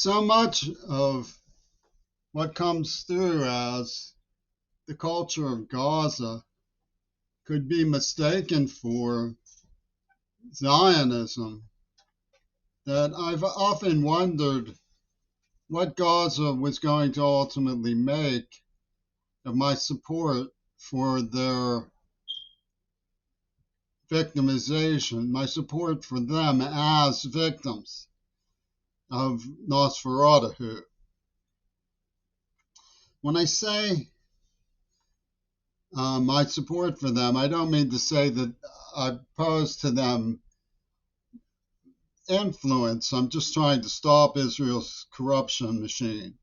So much of what comes through as the culture of Gaza could be mistaken for Zionism that I've often wondered what Gaza was going to ultimately make of my support for their victimization, my support for them as victims of Nosferatu. When I say my support for them, I don't mean to say that I pose to them influence. I'm just trying to stop Israel's corruption machine.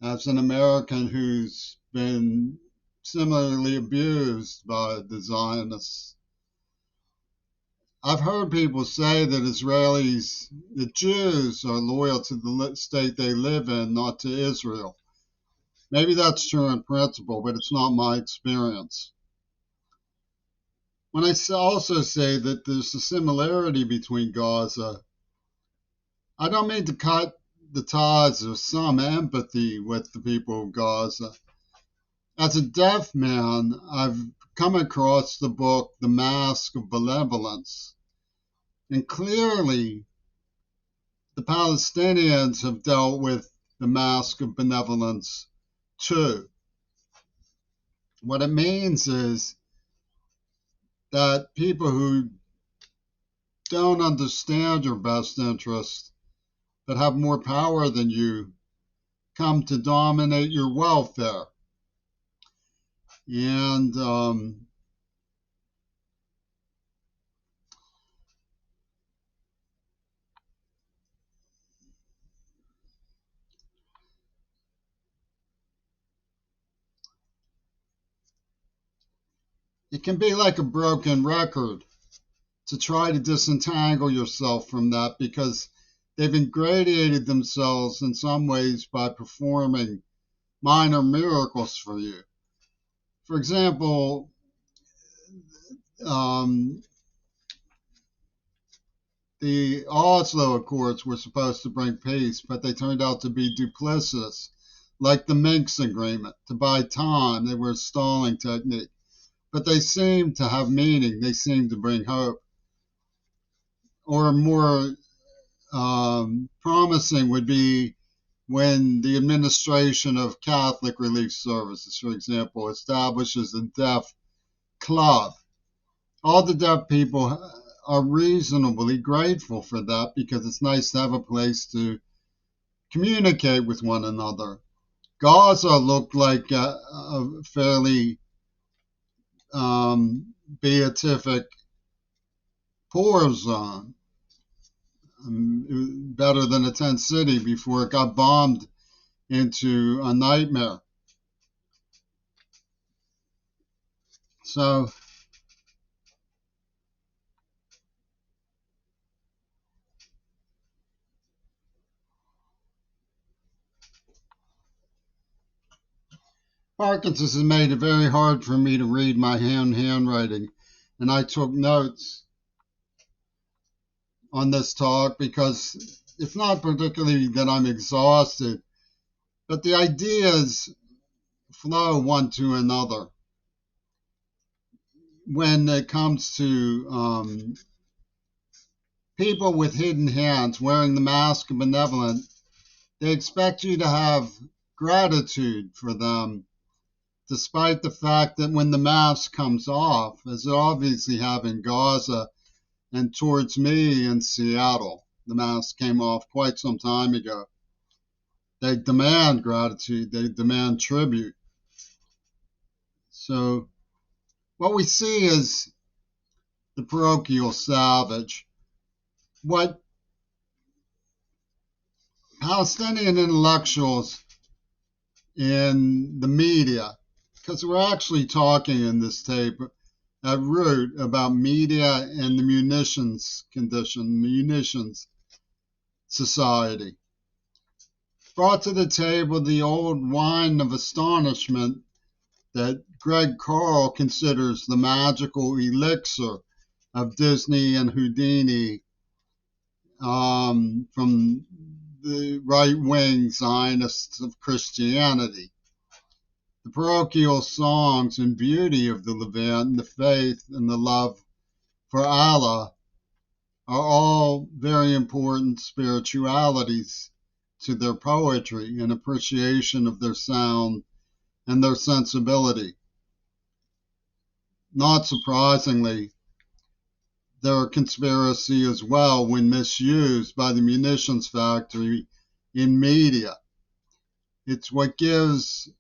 As an American who's been similarly abused by the Zionists, I've heard people say that that Jews are loyal to the state they live in, not to Israel. Maybe that's true in principle, but it's not my experience. When I also say that there's a similarity between Gaza, I don't mean to cut the ties of some empathy with the people of Gaza. As a deaf man, I've come across the book, The Mask of Benevolence. And clearly, the Palestinians have dealt with the mask of benevolence too. What it means is that people who don't understand your best interest but have more power than you come to dominate your welfare. And it can be like a broken record to try to disentangle yourself from that because they've ingratiated themselves in some ways by performing minor miracles for you. For example, um, the Oslo Accords were supposed to bring peace, but they turned out to be duplicitous, like the Minsk Agreement, to buy time. They were a stalling technique. But they seem to have meaning. They seem to bring hope. Or more promising would be when the administration of Catholic Relief Services, for example, establishes a deaf club. All the deaf people are reasonably grateful for that because it's nice to have a place to communicate with one another. Gaza looked like a fairly beatific poor zone, better than a tent city before it got bombed into a nightmare. So Parkinson's has made it very hard for me to read my handwriting, and I took notes on this talk because it's not particularly that I'm exhausted, but the ideas flow one to another. When it comes to people with hidden hands wearing the mask of benevolence, they expect you to have gratitude for them, despite the fact that when the mask comes off, as it obviously have in Gaza and towards me in Seattle, the mask came off quite some time ago. They demand gratitude, they demand tribute. So what we see is the parochial savage. What Palestinian intellectuals in the media, because we're actually talking in this tape at root about media and the munitions condition, munitions society, brought to the table the old wine of astonishment that Greg Carl considers the magical elixir of Disney and Houdini from the right-wing Zionists of Christianity. The parochial songs and beauty of the Levant, the faith and the love for Allah are all very important spiritualities to their poetry and appreciation of their sound and their sensibility. Not surprisingly, they're a conspiracy as well when misused by the munitions factory in media. It's what gives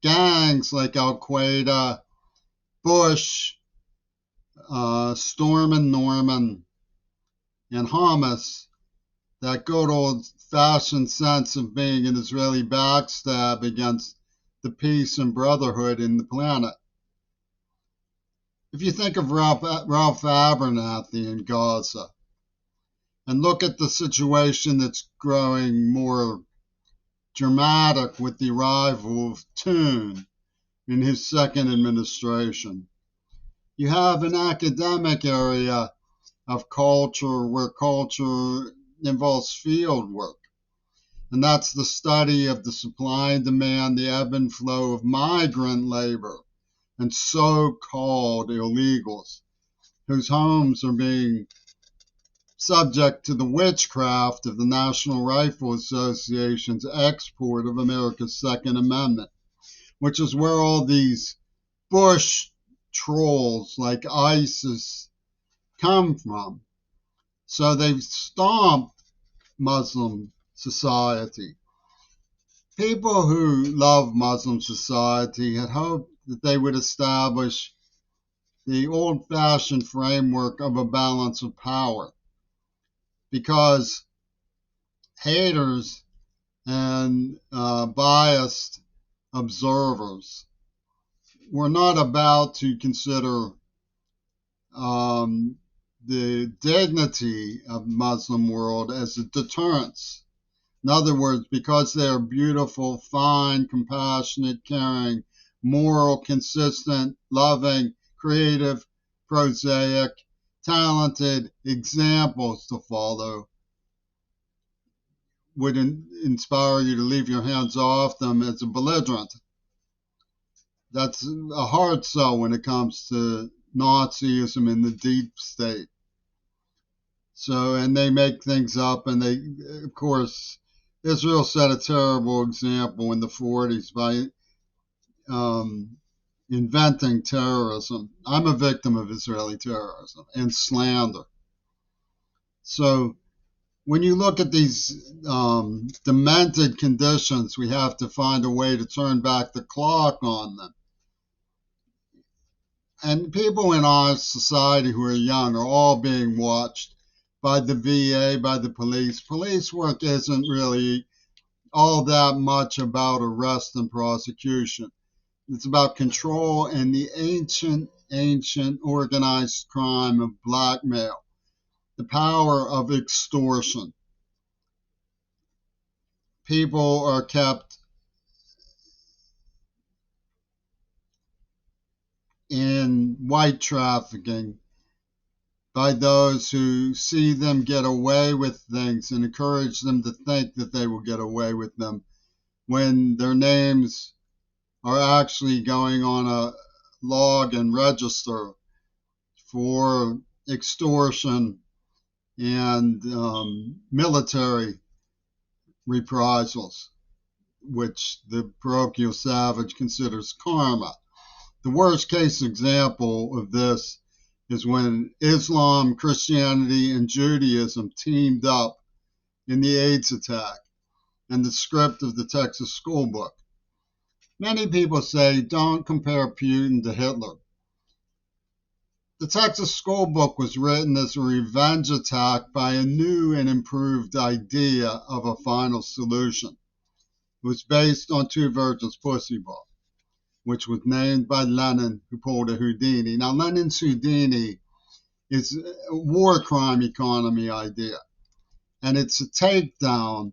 gangs like Al Qaeda, Bush, Storm and Norman, and Hamas that good old fashioned sense of being an Israeli backstab against the peace and brotherhood in the planet. If you think of Ralph Abernathy in Gaza and look at the situation that's growing more dramatic with the arrival of Toon in his second administration, you have an academic area of culture where culture involves field work. And that's the study of the supply and demand, the ebb and flow of migrant labor and so-called illegals whose homes are being subject to the witchcraft of the National Rifle Association's export of America's Second Amendment, which is where all these Bush trolls like ISIS come from. So they've stomped Muslim society. People who love Muslim society had hoped that they would establish the old-fashioned framework of a balance of power, because haters and biased observers were not about to consider the dignity of the Muslim world as a deterrence. In other words, because they are beautiful, fine, compassionate, caring, moral, consistent, loving, creative, prosaic, talented examples to follow, would inspire you to leave your hands off them as a belligerent. That's a hard sell when it comes to Nazism in the deep state. So, and they make things up, and they, of course, Israel set a terrible example in the 40s by inventing terrorism. I'm a victim of Israeli terrorism and slander. So when you look at these demented conditions, we have to find a way to turn back the clock on them. And people in our society who are young are all being watched by the VA, by the police. Police work isn't really all that much about arrest and prosecution. It's about control and the ancient organized crime of blackmail, the power of extortion. People are kept in white trafficking by those who see them get away with things and encourage them to think that they will get away with them when their names are actually going on a log and register for extortion and military reprisals, which the parochial savage considers karma. The worst case example of this is when Islam, Christianity, and Judaism teamed up in the AIDS attack and the script of the Texas school book. Many people say, don't compare Putin to Hitler. The Texas school book was written as a revenge attack by a new and improved idea of a final solution. It was based on Two Virgins Pussy Book, which was named by Lenin, who pulled a Houdini. Now, Lenin's Houdini is a war crime economy idea, and it's a takedown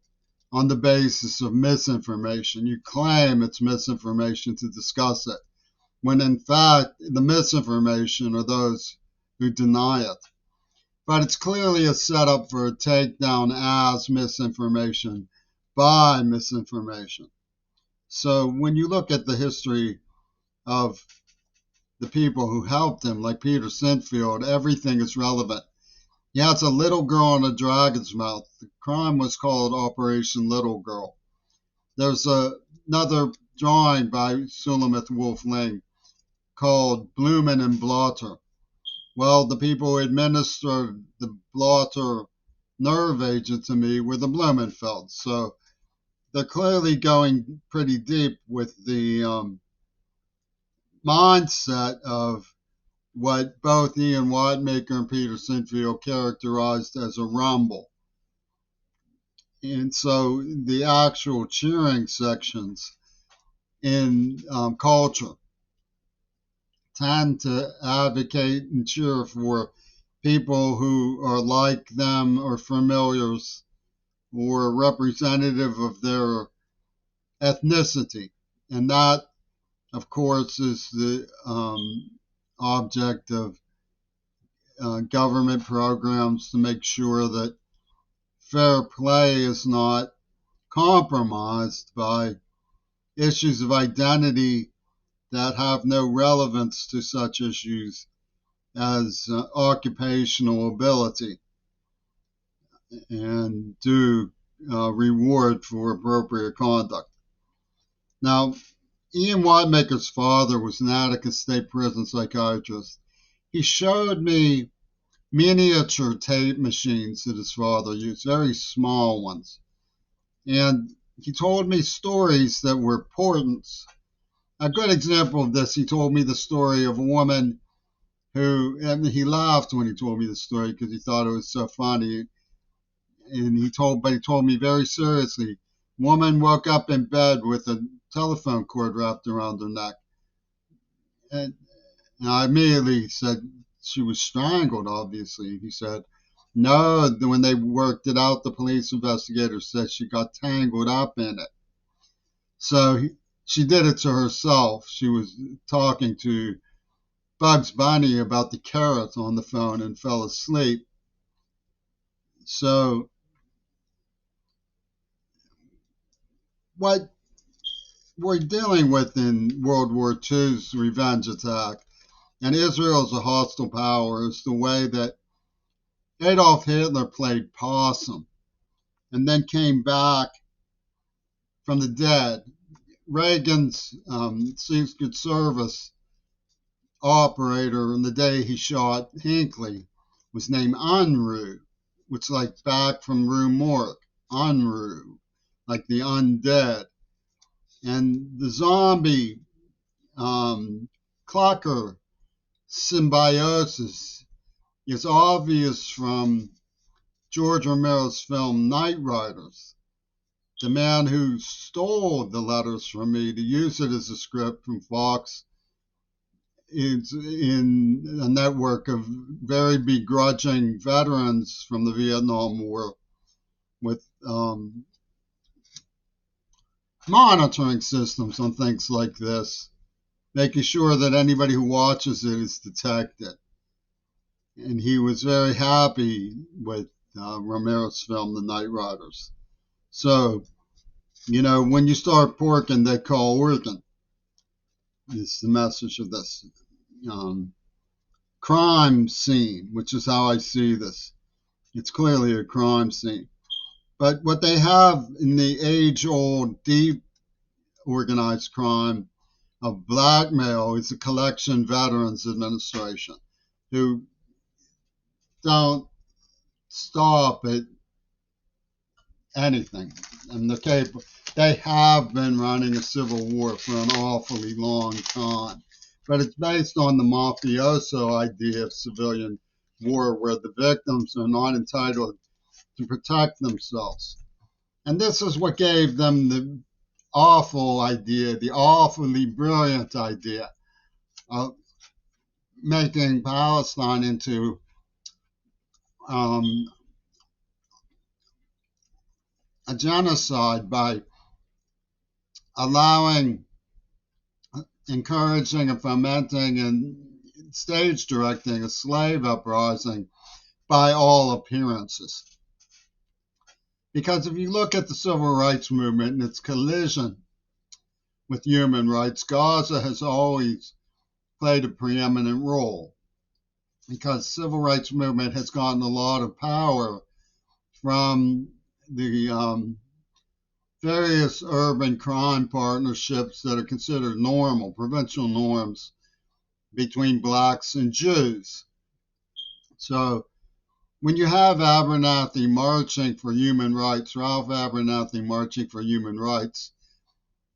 on the basis of misinformation. You claim it's misinformation to discuss it, when in fact the misinformation are those who deny it. but it's clearly a setup for a takedown as misinformation by misinformation. So when you look at the history of the people who helped him, like Peter Sinfield, everything is relevant. Yeah, it's a little girl in a dragon's mouth. The crime was called Operation Little Girl. There's another drawing by Sulamith Wolf-Ling called Blumen and Blotter. Well, the people who administered the Blotter nerve agent to me were the Blumenfelds. So they're clearly going pretty deep with the mindset of what both Ian Whitemaker and Peter Sinfield characterized as a rumble. And so the actual cheering sections in culture tend to advocate and cheer for people who are like them or familiars or representative of their ethnicity. And that, of course, is the object of government programs to make sure that fair play is not compromised by issues of identity that have no relevance to such issues as occupational ability and due reward for appropriate conduct. Now, Ian Whitemaker's father was an Attica State Prison psychiatrist. He showed me miniature tape machines that his father used, very small ones. And he told me stories that were portents. A good example of this, he told me the story of a woman who, and he laughed when he told me the story because he thought it was so funny. And he told me very seriously, woman woke up in bed with a telephone cord wrapped around her neck. And I immediately said she was strangled, obviously. He said, no, when they worked it out, the police investigators said she got tangled up in it. So she did it to herself. She was talking to Bugs Bunny about the carrots on the phone and fell asleep. So what we're dealing with in World War II's revenge attack, and Israel is a hostile power, is the way that Adolf Hitler played possum and then came back from the dead. Reagan's Secret Service operator on the day he shot Hinckley was named Unruh, which is like back from Rue Morgue, Unruh, like the undead. And the zombie clucker symbiosis is obvious from George Romero's film Night Riders. The man who stole the letters from me to use it as a script from Fox is in a network of very begrudging veterans from the Vietnam War with monitoring systems on things like this, making sure that anybody who watches it is detected. And he was very happy with Romero's film, The Night Riders. So, when you start porking, they call working. It's the message of this crime scene, which is how I see this. It's clearly a crime scene. But what they have in the age-old, deep organized crime of blackmail is the Collection Veterans Administration, who don't stop at anything. And they have been running a civil war for an awfully long time. But it's based on the mafioso idea of civilian war where the victims are not entitled to protect themselves. And this is what gave them the awful idea, the awfully brilliant idea of making Palestine into a genocide by encouraging and fomenting and stage directing a slave uprising by all appearances. Because if you look at the civil rights movement and its collision with human rights, Gaza has always played a preeminent role because civil rights movement has gotten a lot of power from the various urban crime partnerships that are considered normal, provincial norms between blacks and Jews. So when you have Abernathy marching for human rights, Ralph Abernathy marching for human rights,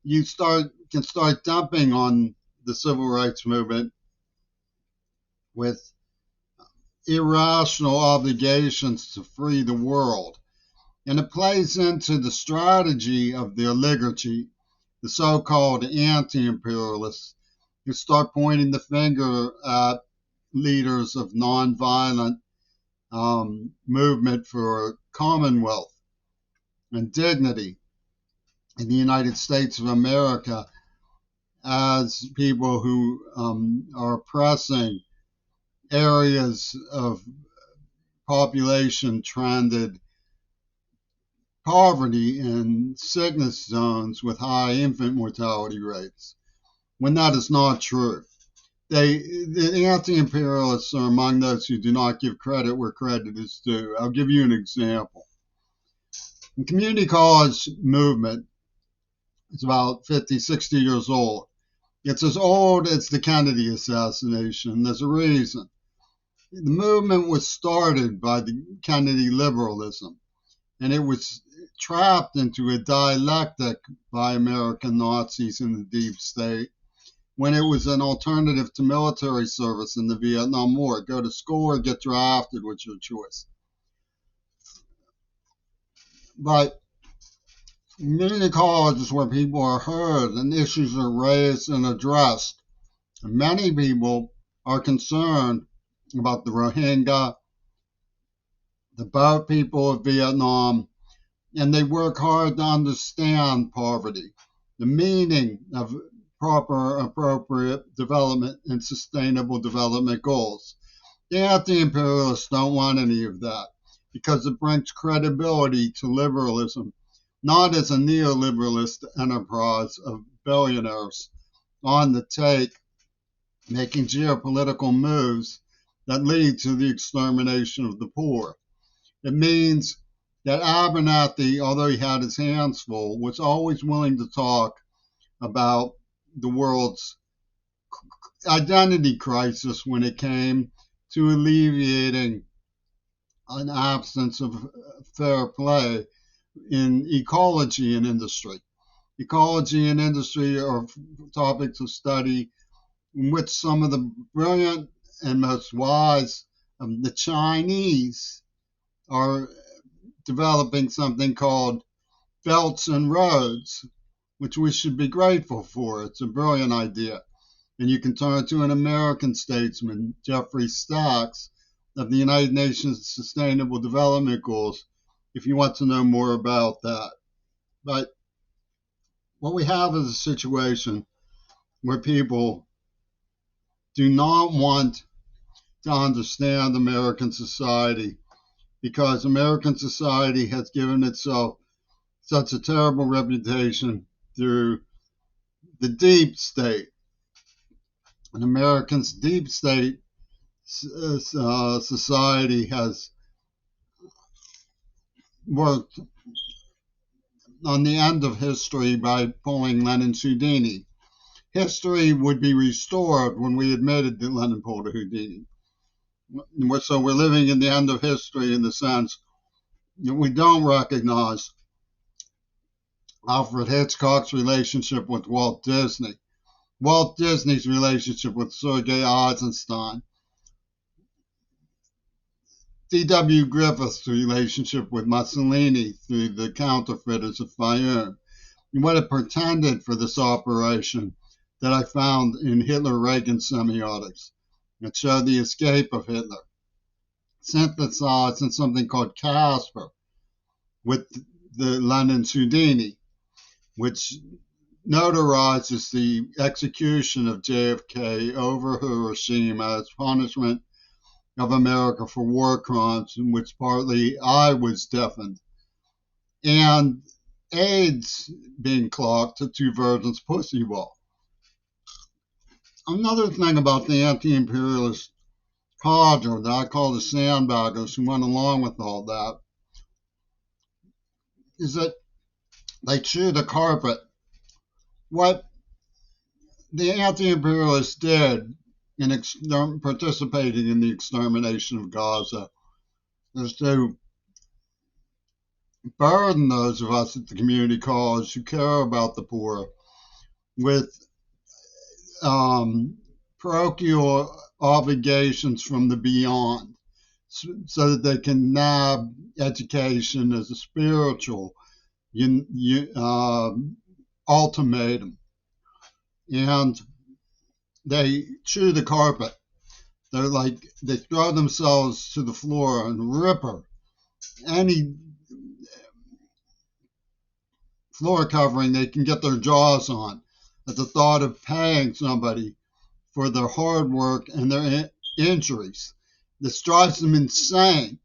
you can start dumping on the civil rights movement with irrational obligations to free the world. And it plays into the strategy of the oligarchy, the so-called anti-imperialists, who start pointing the finger at leaders of nonviolent movement for commonwealth and dignity in the United States of America as people who are oppressing areas of population trended poverty and sickness zones with high infant mortality rates, when that is not true. The anti-imperialists are among those who do not give credit where credit is due. I'll give you an example. The community college movement is about 50, 60 years old. It's as old as the Kennedy assassination. There's a reason. The movement was started by the Kennedy liberalism, and it was trapped into a dialectic by American Nazis in the deep state when it was an alternative to military service in the Vietnam War. Go to school or get drafted was your choice. But community college is where people are heard and issues are raised and addressed. And many people are concerned about the Rohingya, the boat people of Vietnam, and they work hard to understand poverty, the meaning of proper, appropriate development and sustainable development goals. The anti-imperialists don't want any of that because it brings credibility to liberalism, not as a neoliberalist enterprise of billionaires on the take, making geopolitical moves that lead to the extermination of the poor. It means that Abernathy, although he had his hands full, was always willing to talk about the world's identity crisis when it came to alleviating an absence of fair play in ecology and industry. Ecology and industry are topics of study in which some of the brilliant and most wise of the Chinese are developing something called belts and roads, which we should be grateful for. It's a brilliant idea. And you can turn to an American statesman, Jeffrey Sachs, of the United Nations Sustainable Development Goals, if you want to know more about that. But what we have is a situation where people do not want to understand American society because American society has given itself such a terrible reputation through the deep state. And Americans' deep state society has worked on the end of history by pulling Lenin's Houdini. History would be restored when we admitted that Lenin pulled a Houdini. So we're living in the end of history in the sense that we don't recognize Alfred Hitchcock's relationship with Walt Disney, Walt Disney's relationship with Sergei Eisenstein, D.W. Griffith's relationship with Mussolini through the counterfeiters of Fayoum, and what it pretended for this operation that I found in Hitler-Reagan semiotics. It showed the escape of Hitler, synthesized in something called Casper with the Lenin's Houdini, which notarizes the execution of JFK over Hiroshima as punishment of America for war crimes, in which partly I was deafened, and AIDS being clocked to two virgins' pussy wall. Another thing about the anti-imperialist cadre that I call the sandbaggers who went along with all that is that they chew the carpet. What the anti-imperialists did in participating in the extermination of Gaza is to burden those of us at the community college who care about the poor with parochial obligations from the beyond, so that they can nab education as a spiritual ultimatum. And they chew the carpet. They throw themselves to the floor and rip her. Any floor covering they can get their jaws on at the thought of paying somebody for their hard work and their injuries. This drives them insane.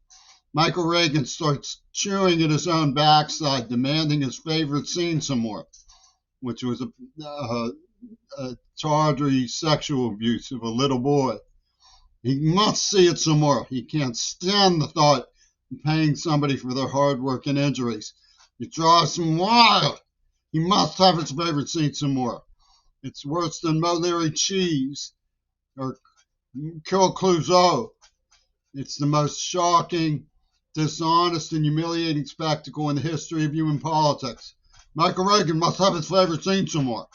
Michael Reagan starts chewing at his own backside, demanding his favorite scene some more, which was a tawdry sexual abuse of a little boy. He must see it some more. He can't stand the thought of paying somebody for their hard work and injuries. It drives him wild. He must have his favorite scene some more. It's worse than Molery Cheese or Kill Clouseau. It's the most shocking, dishonest, and humiliating spectacle in the history of human politics. Michael Reagan must have his favorite scene some more.